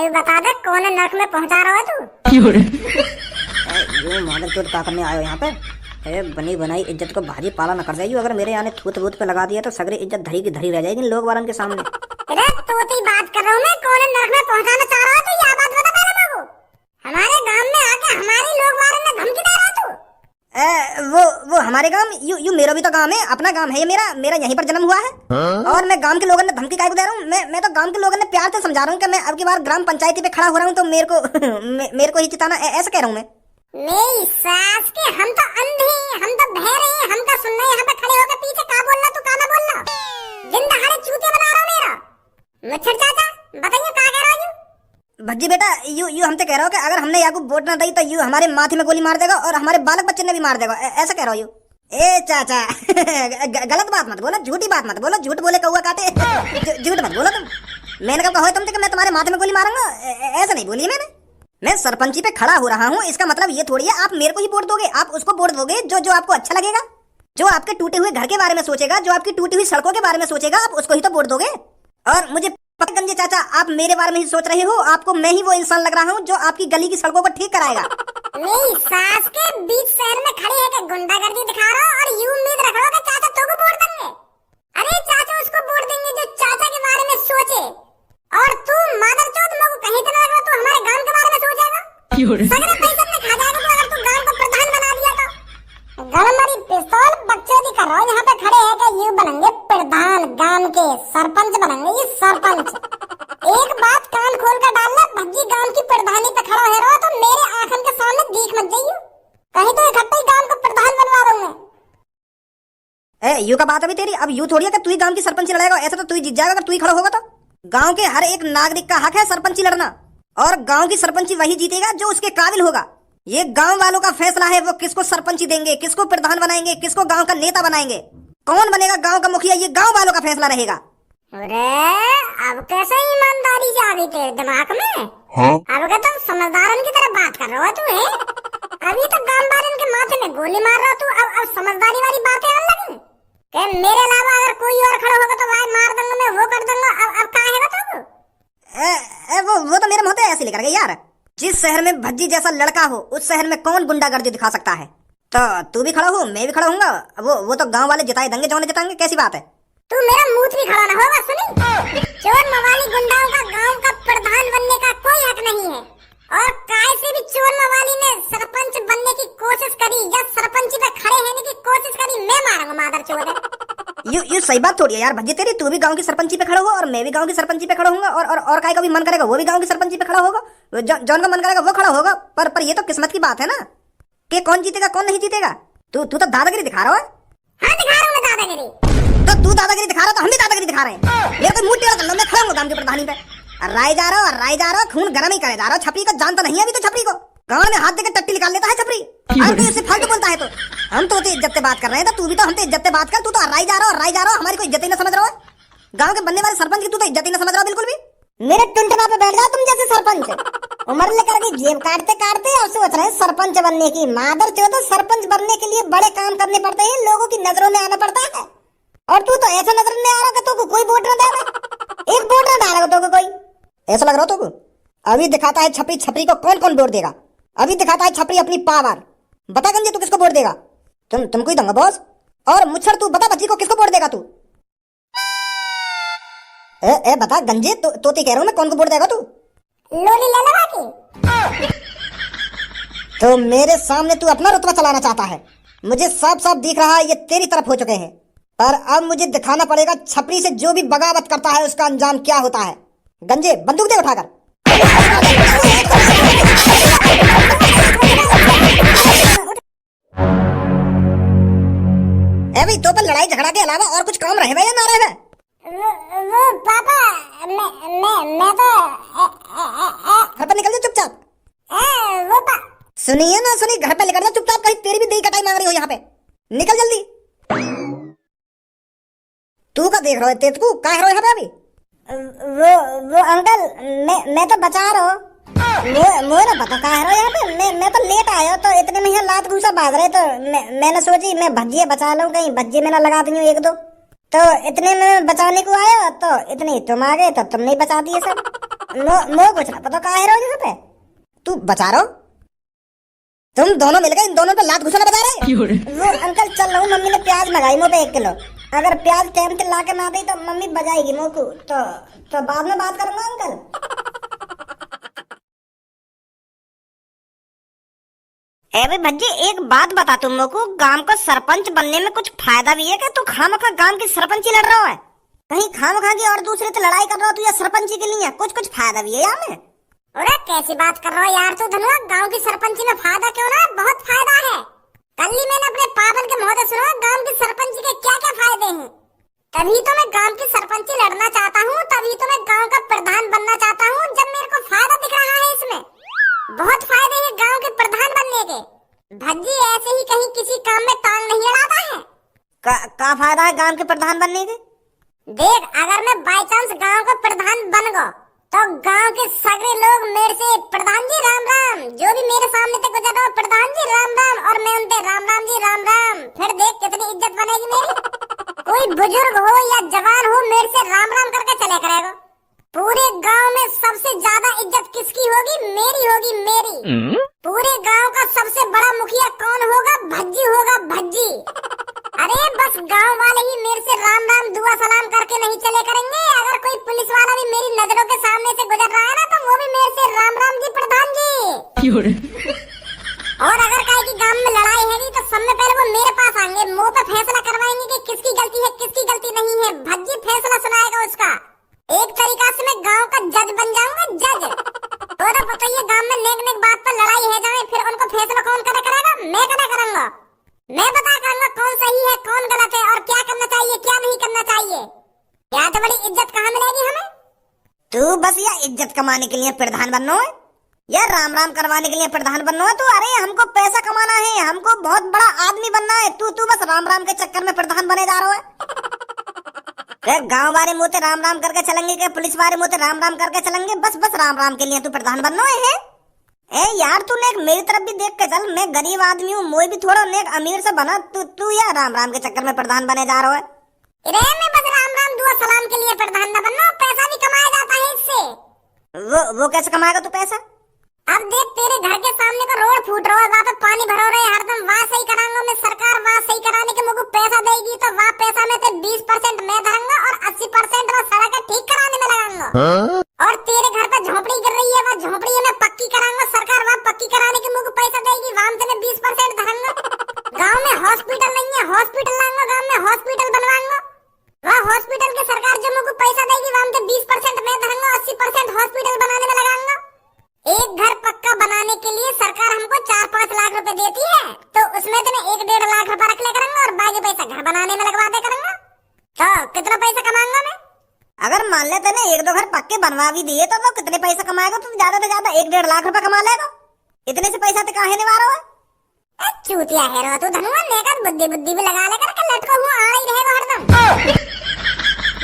भी बता दे कौन नर्क में पहुंचा रहा है तू। ये मादर चोट का करने आयो यहाँ पे। बनी बनाई इज्जत को भाजी पाला न कर जाइयो। अगर मेरे यहाँ थूत वूत पे लगा दिया तो सगरी इज्जत धरी की धरी रह जाएगी लोग वारन के सामने। अरे तोती बात कर रहा हूँ मैं, कौन नर्क में पहुंचाना चाह रहा है तू, यह बात बता पहले मेरे को। हमारे गांव में आके हमारी लोग वारन में धमकी दे रहा है तू। वो हमारे गांव, यू मेरा भी तो गांव है, अपना गांव है ये मेरा यहीं पर जन्म हुआ है। और मैं गांव के लोगों ने धमकी काहे को दे रहा हूँ? मैं तो गांव के लोगों ने प्यार से समझा रहा हूँ कि मैं अब की बार ग्राम पंचायती पे खड़ा हो रहा हूँ तो मेरे को ही चिताना, ऐसा कह रहा हूँ मैं। मेरी सास के हम तो अंधे, हम तो बहरे, हम तो सुन रहे यहाँ पे खड़े होकर पीछे का बोल रहा तू, का ना बोल रहा। दिन दहाड़े चूतिया बना रहा मेरा। मुच्छर चाचा बताइए क्या कह रहा हूँ? भज्जी बेटा, यू हमसे कह रहा हो कि अगर हमने याकूब वोट ना दी तो यू हमारे माथे में गोली मार देगा और हमारे बालक बच्चे ने भी मार देगा, ऐसा कह रहा हो? ए चाचा गलत बात मत बोलो, झूठी बात मत बोलो, झूठ बोले कौवा काटे। झूठ मत बोलो तुम। मैंने कब कहा तुमसे कि मैं तुम्हारे माथे में गोली मारूंगा? ऐसा नहीं बोली मैंने। मैं सरपंची पे खड़ा हो रहा हूँ, इसका मतलब ये थोड़ी है आप मेरे को ही वोट दोगे। आप उसको वोट दोगे जो आपको अच्छा लगेगा, जो आपके टूटे हुए घर के बारे में सोचेगा, जो आपकी टूटी हुई सड़कों के बारे में सोचेगा, आप उसको ही तो वोट दोगे। और मुझे पता गंजे चाचा, आप मेरे बारे में ही सोच रहे हो। आपको मैं ही वो इंसान लग रहा हूँ जो आपकी गली की सड़कों को ठीक कराएगा। नहीं, सास के बीच शहर में खड़े है कि गुंडागर्दी दिखा रहा हो और यूं उम्मीद रख रहा हो कि चाचा तो को वोट देंगे। अरे चाचा उसको वोट देंगे जो चाचा के बारे में सोचे। और तू मादरचोद मेरे को कहीं तो ना लग रहा तू हमारे गांव के बारे में सोचेगा। सगरे पैसे में खा जाएगा तू अगर तू गांव को प्रधान बना दिया तो। गलमरी पिस्तौल बकचोदी कर रहा हो, यहाँ पे खड़े है कि ये बनेंगे प्रधान, गांव के सरपंच बनेंगे ये सरपंच। एक बात कान खोल कर डाल ले, भज्जी गांव की प्रधानी पे खड़ा है रहा तो मेरे आंखन के सामने दिख मत जाइयो, कहीं तो इकट्ठे ही गांव को प्रधान बनवा रहा हूं मैं। यू का बात अभी तेरी, अब यू थोड़ी है कि तू ही गांव की सरपंच लड़ेगा। ऐसा तो तू ही जीत जाएगा अगर तू ही खड़ा होगा तो। गांव के हर एक नागरिक का हक है सरपंची लड़ना, और गांव की सरपंची वही जीतेगा जो उसके काबिल होगा। ये गांव वालों का फैसला है, वो किसको सरपंची देंगे, किसको प्रधान बनाएंगे, किसको गांव का नेता बनाएंगे, कौन बनेगा गांव का मुखिया, ये गांव वालों का फैसला रहेगा। अरे अब कैसे ईमानदारी से आ गई तेरे दिमाग में? हाँ? अब क्या तुम समझदारन की तरह बात कर रहा हो तू है? अभी तो गांव वालों के माथे में गोली मार रहा तू, अब समझदारी वाली बातें आने लगी कि मेरे अलावा अगर कोई और खड़ा होगा तो भाई मार दूंगा मैं, वो कर दूंगा। अब कहाँ है बताओ? वो तो मेरे मुंह पे ऐसे लेकर गए यार। जिस शहर में भज्जी जैसा लड़का हो उस शहर में कौन गुंडागर्दी दिखा सकता है? तो तू भी खड़ा हो, मैं भी खड़ा हूँगा। वो तो गांव वाले जिताए देंगे, जौने जिताएंगे, कैसी बात है? तू मेरा मुंह भी खड़ा ना होगा सुनी। चोर मवाली गुंडाओं का गांव का प्रधान बनने का कोई हक नहीं है। और काय से भी चोर मवाली ने सरपंच बनने की कोशिश करी या सरपंची पे खड़े रहने की कोशिश करी, मैं मारूंगा मादर चोर है। यू सही बात थोड़ी है यार भज्जी तेरी। तू भी गांव की सरपंची पे खड़ा हो और मैं भी गांव की सरपंची पे खड़ा होऊंगा, और काय का भी मन करेगा वो भी गांव की सरपंची पे खड़ा होगा, जौन का मन करेगा वो खड़ा होगा। पर ये तो किस्मत की बात है ना कि कौन जीतेगा कौन नहीं जीतेगा। तू तो दादागिरी दिखा रहा है। हाँ दिखा रहा हूँ मैं दादागिरी। तो तू दादागिरी दिखा रहा तो हम भी दादागिरी दिखा रहे हैं। मेरे को मुंह टेढ़ा कर लो, मैं खड़ा हूँ गांव की प्रधानी पे। राय जा रहा हो, खून गर्म ही करे जा रहा हो। छपरी को जानता नहीं है अभी तो, छपरी को गांव में हाथ देकर टट्टी निकाल लेता है छपरी। और तू इससे फालतू बोलता है तो हम तो इज्जत से बात कर रहे हैं, तो तू भी तो हमसे इज्जत से बात कर। तू तो राय जा रहा हो, हमारी कोई इज्जत ही ना समझ रहा है। गांव के बनने वाले सरपंच की तू तो इज्जत ही ना समझ रहा बिल्कुल भी। मेरे टुंटना पे बैठ जाओ तुम जैसे सरपंच। उम्र लेकर के जेब काटते काटते अब सोच रहे हैं सरपंच बनने की। मादर चौथ, सरपंच बनने के लिए बड़े काम करने पड़ते हैं, लोगों की नजरों में आना पड़ता है। और तू तो ऐसा नजर में आ रहा कि तो कोई वोट ना देगा, एक वोट ना डालेगा तो कोई। ऐसा लग रहा तो अभी दिखाता है छपरी, छपरी को कौन कौन वोट देगा। अभी दिखाता है छपरी अपनी पावर। बता गंजे तू किसको वोट देगा? तुमको ही दूंगा बॉस। और मुच्छर तू बता बच्ची को किसको वोट देगा तू? ए बता गंजे, तोती कह रहा हूं मैं, कौन को वोट देगा तू? लोली ललवा की। तो मेरे सामने तू अपना रुतबा चलाना चाहता है। मुझे साफ साफ दिख रहा है ये तेरी तरफ हो चुके हैं, पर अब मुझे दिखाना पड़ेगा छपरी से जो भी बगावत करता है उसका अंजाम क्या होता है। गंजे बंदूक दे उठाकर। भाई तो पर लड़ाई झगड़ा के अलावा और कुछ काम रहे या ना रहे? वो पापा मैं तो घर पर निकल जा चुपचाप। वो सुनिए ना सुनी, घर पे निकल जा चुपचाप, कहीं तेरी भी दही कटाई मांग रही हो यहाँ पे। निकल जल्दी। तू का देख रहा है? तेतकू का है यहाँ पे अभी? वो अंकल मैं तो बचा रहा हूँ। मुझे ना पता कहाँ है यहाँ पे। मैं तो लेट आया तो इतने में यहाँ लात घूसा बाज रहे, तो मैंने सोची मैं भज्जिए बचा लूं, कहीं भज्जिए में ना लगा दी एक दो। तो इतने में बचाने को आया तो इतने तुम आ गए तो तुमने ही बचा दिए सब। नो कुछ ना पता कहाँ है रोज पे तू बचा रहो तुम दोनों मिलकर इन दोनों पे लात घुसाना बता रहे वो अंकल चल रहा हूँ मम्मी ने प्याज लगाई मुँह पे 1 किलो अगर प्याज टाइम पे ला के ना दी तो मम्मी बजाएगी मुँह को तो बाद में बात करूंगा अंकल। अरे भज्जी एक बात बता तुम लोग को गांव का सरपंच बनने में कुछ फायदा भी है क्या? तू खामखा गांव की सरपंची लड़ रहा है कहीं खामखा की और दूसरे से लड़ाई कर रहा हो तू या सरपंची के लिए कुछ फायदा भी है यहाँ में। अरे कैसी बात कर रहा हो यार तू धनुआ गांव की सरपंची में फायदा क्यों ना बहुत फायदा है। कल ही मैंने अपने पापन के मुंह से सुना गांव की सरपंची के क्या क्या फायदे हैं। तभी तो मैं गांव की सरपंची लड़ना चाहता हूँ तभी तो मैं गांव का प्रधान बनना चाहता हूँ जब मेरे को फायदा दिख रहा है इसमें बहुत फायदे हैं गांव के प्रधान बनने के। भज्जी ऐसे ही कहीं किसी काम में टांग नहीं अड़ाता है। का फायदा है गांव के प्रधान बनने के? देख अगर मैं बाय चांस गांव का प्रधान बन गया तो गांव के सगरे लोग मेरे से प्रधान जी राम राम जो भी मेरे सामने से गुजर रहा प्रधान जी राम राम और मैं उनसे राम राम जी राम राम। फिर देख कितनी इज्जत बनेगी मेरी। कोई बुजुर्ग हो या जवान हो मेरे से राम राम करके चले करेगा। पूरे गांव में सबसे ज्यादा इज्जत किसकी होगी? मेरी होगी मेरी। पूरे गांव का सबसे बड़ा मुखिया कौन होगा? भज्जी होगा भज्जी। अरे बस गांव वाले ही मेरे से राम राम दुआ सलाम करके नहीं चले करेंगे। अगर कोई पुलिस वाला भी मेरी नजरों के सामने से गुजर रहा है ना तो वो भी मेरे से राम राम जी प्रधान जी। और अगर कहीं की गांव में लड़ाई है तो सबसे पहले वो मेरे पास आएंगे मुंह पे फैसला करवाएंगे कि किसकी गलती है किसकी गलती नहीं है। भज्जी फैसला सुनाएगा उसका। एक तरीका से मैं गांव का जज बन जाऊंगा जज। तो बताइए गांव में नेक नेक बात पर लड़ाई है जाए फिर उनको फैसला कौन करेगा? मैं करूंगा। मैं बता करूंगा कौन सही है कौन गलत है और क्या करना चाहिए क्या नहीं करना चाहिए। क्या तो बड़ी इज्जत कहाँ मिलेगी हमें? तू बस या इज्जत कमाने के लिए प्रधान बनना है या राम राम करवाने के लिए प्रधान बनना है? तू अरे हमको पैसा कमाना है हमको बहुत बड़ा आदमी बनना है। तू बस राम राम के चक्कर में प्रधान बने जा रहा है। गांव वाले मुँह राम राम करके चलेंगे क्या पुलिस वाले मुँह राम राम करके चलेंगे? बस राम राम के लिए तू प्रधान बनना है। ए यार तू नेक मेरी तरफ भी देख के चल। मैं गरीब आदमी हूँ मोई भी थोड़ा नेक अमीर से बना। तू या राम राम के चक्कर में प्रधान बने जा रहा है। अरे मैं बस राम राम दुआ सलाम के लिए प्रधान न बनना पैसा भी कमाया जाता है इससे। वो कैसे कमाएगा तू पैसा? अब देख तेरे घर के सामने का रोड फूट रहा है वहाँ पे पानी भरो रहे हरदम वहाँ सही कराऊंगा मैं। सरकार वहाँ सही कराने के मुझको पैसा देगी तो वहाँ पैसा में से 20% मैं धरूंगा और 80% वहाँ सड़क ठीक कराने में लगाऊंगा। और तेरे घर पे झोपड़ी गिर रही है वहाँ झोपड़ी मैं पक्की कराऊंगा। सरकार वहाँ पक्की कराने के मुझको पैसा देगी वहाँ से मैं 20% धरूंगा। गाँव में हॉस्पिटल नहीं है हॉस्पिटल लाऊंगा गाँव में हॉस्पिटल बनवाऊंगा। वहाँ हॉस्पिटल के सरकार जो मुझको पैसा देगी वहाँ से 20% मैं धरूंगा 80% हॉस्पिटल बनाने में लगाऊंगा। एक घर पक्का बनाने के लिए सरकार हमको 4-5 लाख रुपए देती है तो उसमें तो मैं 1-1.5 लाख रुपए रख ले करूंगा और बाकी पैसा घर बनाने में लगवा दे करूंगा। तो कितना पैसा कमाऊंगा मैं? अगर मान लेते ना 1-2 घर पक्के बनवा भी दिए तो कितने पैसा कमाएगा? तो ज्यादा से ज्यादा 1-1.5 लाख रुपए कमा लेगा। इतने से पैसा तो काहे निवारा है? चूतिया है रो तू धनुआ नेकर बुद्धि भी लगा ले करके लटको हुआ आ ही रहेगा हरदम।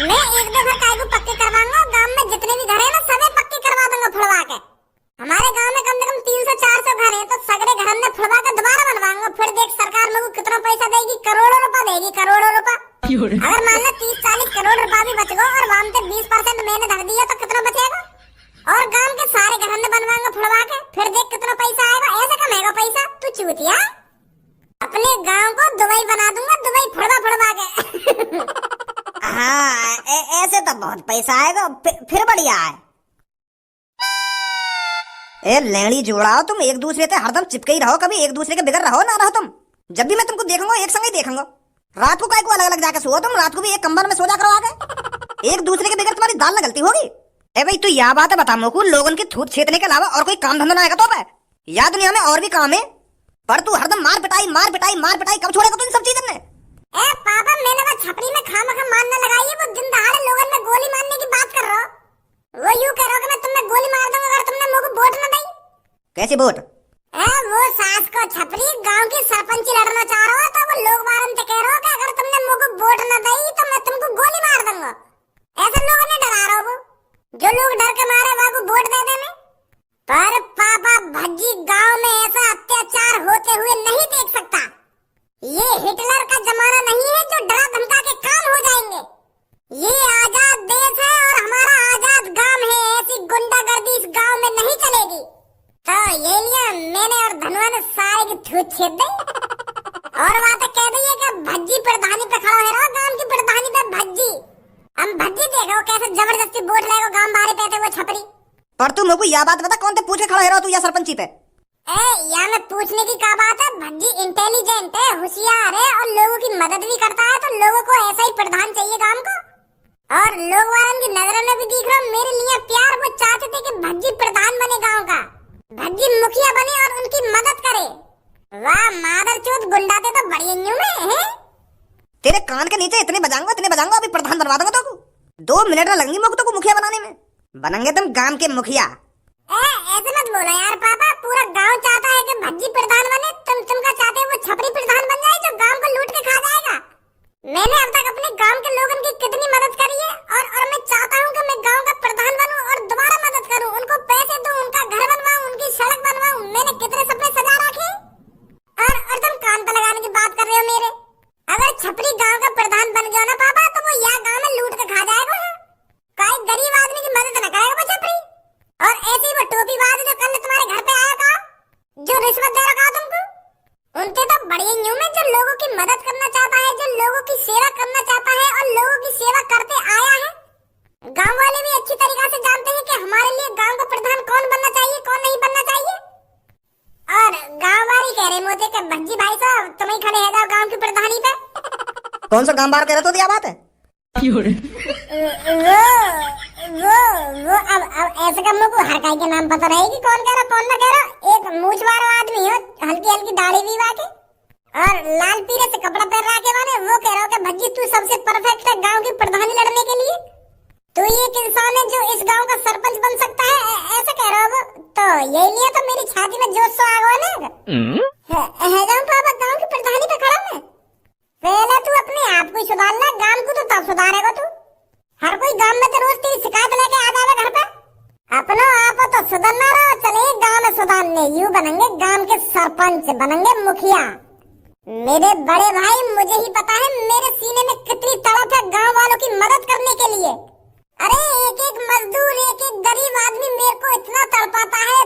मैं 1-2 घर काहे को पक्के करवाऊंगा। गांव में जितने भी घर है ना सबे पक्के करवा दूंगा फुड़वा के। हमारे गांव में कम से कम 300-400 घर हैं तो सगरे घर में फुड़वा के दोबारा बनवाऊंगा। फिर देख सरकार मुझको कितना पैसा देगी? करोड़ों रुपए देगी करोड़ों रुपए। अगर मान लो 30-40 करोड़ रुपए भी बच गो और वहाँ से 20% मैंने धर दिया तो कितना बचेगा? और गांव के सारे घर में बनवाऊंगा फुड़वा के। फिर देख कितना पैसा आएगा। ऐसे कमाएगा पैसा तू चूतिया। अपने गांव को दुबई बना दूंगा दुबई फुड़वा के। हाँ ऐसे तो बहुत पैसा आएगा फिर बढ़िया है। ए लेंगड़ी जोड़ाओ तुम एक दूसरे से हरदम चिपके ही रहो कभी एक दूसरे के बिगड़ रहो ना रहो तुम। जब भी मैं तुमको देखूंगा एक संग ही देखूंगा। रात को काय को अलग अलग जाके सो तुम रात को भी एक कंबल में सो जा करो आगे। एक दूसरे के बिगड़ तुम्हारी दाल न गलती होगी। ए भाई तू यह बात है बता मुझको लोगों के थूत छेदने के अलावा और कोई काम धंधा ना आएगा तो है या दुनिया में और भी काम है पर तू हरदम मार पिटाई कब छोड़ेगा तू इन सब चीजों में? ए पापा मैंने वो छपरी में खामखा मारने लगाई है। वो दिन दहाड़े लोगों में गोली मारने की बात कर रहा हो। वो यूं कह रहा हो कि मैं तुम्हें गोली मार दूंगा अगर तुमने मुझको वोट न दी। कैसी वोट? वो सास को छपरी गांव की सरपंची लड़ना चाह रहा हो तो वो लोग बारन से कह रहा हो कि अगर तुमने मुझको वोट न दी तो मैं तुमको गोली मार दूंगा। ऐसे लोगों ने डरा रहा हो जो लोग डर के मारे वहाँ को वोट दे देने। पर पापा भज्जी गांव में ऐसा अत्याचार होते हुए नहीं देख सकता। ये हिटलर का जमाना नहीं है जो डरा धमका के काम हो जाएंगे। ये आजाद देश है और हमारा आजाद गांव है। ऐसी गुंडा ठूठ छेद दे। और बात कह दी है कि भज्जी प्रधानी पे खड़ा है, गांव की प्रधानी पे भज्जी। हम भज्जी देखो कैसे जबरदस्ती वोट लेगो गांव बाहर पे वो छपरी। पर तू मेरे को यह बात बता, कौन ते पूछ के खड़ा है तू या सरपंची पे? ए या में पूछने की क्या बात है, भज्जी इंटेलिजेंट है, होशियार है और लोगों की मदद भी करता है, तो लोगों को ऐसा ही प्रधान चाहिए गांव को। और लोग वालों की नजरों में भी दिख रहा मेरे लिए प्यार, वो चाहते थे कि भज्जी प्रधान बने गांव का, भज्जी मुखिया बने और उनकी मदद करे। वाह मादरचोद गुंडा थे तो बड़ी न्यू में है। तेरे कान के नीचे इतने बजाऊंगा अभी प्रधान बनवा दूंगा तो 2 मिनट ना लगेंगे मुझको तो मुखिया बनाने में। बनेंगे तुम गांव के मुखिया। ऐसे मत बोलो यार पापा, पूरा गांव चाहता है कि भज्जी प्रधान बने, तुम क्या चाहते हो वो छपरी प्रधान बन जाए जो गांव को लूट के खा जाएगा। मैंने अब तक अपने गांव के लोगों की कितनी मदद करी है और मैं चाहता हूं कि मैं गांव का प्रधान बनूं और दोबारा मदद करूं, उनको पैसे दूं, उनका घर बनवाऊं, उनकी सड़क बनवाऊं। मैंने कितने सपने सजा रखे और तुम कान पे लगाने की बात कर रहे हो मेरे। अगर छपरी गांव का प्रधान बन गया ना पापा तो वो यहाँ गांव में लूट के खा जाएगा, कोई गरीब आदमी की मदद न करेगा वो छपरी। और ऐसे ही वो टोपीबाज जो कल तुम्हारे घर पे आया था, जो रिश्वत दे रखा तुमको, उनके तो बड़ी न्यू में जो लोगों की मदद करना चाहता है, जो लोगों की सेवा करना चाहता है और लोगों की सेवा करते आया है। गांव वाले भी अच्छी तरीके से जानते हैं कि हमारे लिए गांव का प्रधान कौन बनना चाहिए कौन नहीं बनना चाहिए। और गांव वाली कह रहे मोते के भज्जी भाई साहब तुम ही खड़े है गांव की प्रधानी पे। कौन सा गांव बाहर कह रहे तो क्या बात है? वो अब ऐसे का मुझको हर काई के नाम पता रहेगी कौन कह रहा कौन ना कह रहा। एक मूछ वाला आदमी हो, हल्की हल्की दाढ़ी भी वाके और लाल पीले से कपड़ा पहन रखे वाले, वो कह रहा हो कि भज्जी तू सबसे परफेक्ट है गांव की प्रधानी लड़ने के लिए, तू एक इंसान है जो इस गांव का सरपंच बन सकता है, ऐसे कह रहा हो। तो यही लिए तो मेरी छाती में जोश आ गया ना है जाऊं पापा गांव की प्रधानी पे खड़ा मैं। पहले तू अपने आप को सुधार ले, गांव को तो तब सुधारेगा तू। हर कोई गांव में तो रोज तेरी शिकायत लेके आ जाएगा घर पे। अपनो आप तो सुधरना रहो, चले गांव में सुधारने, यूं बनेंगे गांव के सरपंच, बनेंगे मुखिया। मेरे बड़े भाई मुझे ही पता है मेरे सीने में कितनी तड़प है गांव वालों की मदद करने के लिए। अरे एक एक मजदूर, एक एक गरीब आदमी मेरे को इतना तड़पाता है,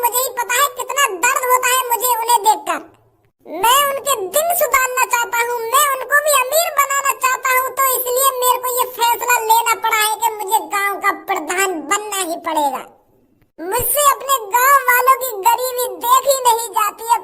मुझे ही पता है कितना दर्द होता है मुझे उन्हें देखकर। मैं उनके दिन सुधारना चाहता हूँ, मैं उनको भी अमीर बनाना चाहता हूँ, तो इसलिए मेरे को ये फैसला लेना पड़ा है कि मुझे गांव का प्रधान बनना ही पड़ेगा। मुझसे अपने गांव वालों की गरीबी देखी नहीं जाती है